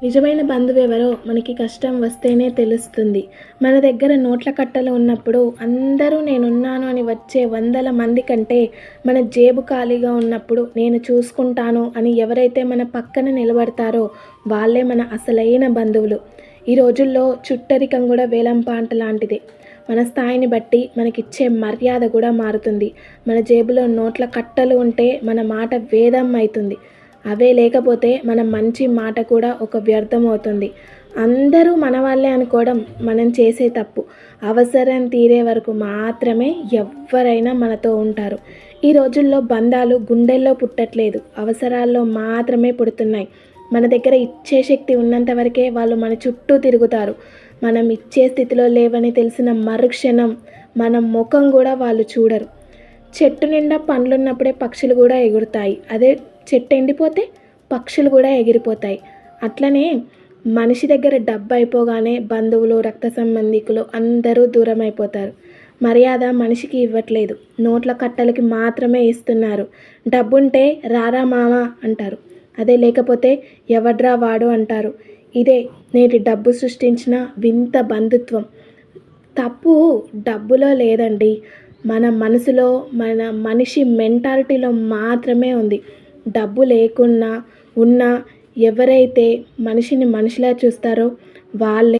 నిజమైన బంధువెవరో మనకి కష్టం వస్తేనే తెలుస్తుంది. మన దగ్గర నోట్ల కట్టలు ఉన్నప్పుడు అందరూ నేనున్నాను అని వచ్చే వందల మంది కంటే, మన జేబు ఖాళీగా ఉన్నప్పుడు నేను చూసుకుంటాను అని ఎవరైతే మన పక్కన నిలబడతారో వాళ్ళే మన అసలైన బంధువులు. ఈ రోజుల్లో చుట్టరికం కూడా వేలంపాట లాంటిదే. మన స్థాయిని బట్టి మనకిచ్చే మర్యాద కూడా మారుతుంది. మన జేబులో నోట్ల కట్టలు ఉంటే మన మాట వేదం అయితుంది. అవే లేకపోతే మన మంచి మాట కూడా ఒక వ్యర్థం అవుతుంది. అందరూ మన వాళ్ళే అనుకోవడం మనం చేసే తప్పు. అవసరం తీరే వరకు మాత్రమే ఎవ్వరైనా మనతో ఉంటారు. ఈ రోజుల్లో బంధాలు గుండెల్లో పుట్టట్లేదు, అవసరాల్లో మాత్రమే పుడుతున్నాయి. మన దగ్గర ఇచ్చే శక్తి ఉన్నంత వరకే వాళ్ళు మన చుట్టూ తిరుగుతారు. మనం ఇచ్చే స్థితిలో లేవని తెలిసిన మరుక్షణం మన ముఖం కూడా వాళ్ళు చూడరు. చెట్టు నిండా పండ్లున్నప్పుడే పక్షులు కూడా ఎగురుతాయి. అదే చెట్టు ఎండిపోతే పక్షులు కూడా ఎగిరిపోతాయి. అట్లనే మనిషి దగ్గర డబ్బు అయిపోగానే బంధువులు, రక్త సంబంధికులు అందరూ దూరం అయిపోతారు. మర్యాద మనిషికి ఇవ్వట్లేదు, నోట్ల కట్టలకి మాత్రమే ఇస్తున్నారు. డబ్బుంటే రారా మామ అంటారు, అదే లేకపోతే ఎవడ్రా వాడు అంటారు. ఇదే నేటి డబ్బు సృష్టించిన వింత బంధుత్వం. తప్పు డబ్బులో లేదండి, మన మనసులో, మన మనిషి మెంటాలిటీలో మాత్రమే ఉంది. డబ్బు లేకున్నా, ఉన్నా ఎవరైతే మనిషిని మనిషిలా చూస్తారో వాళ్ళే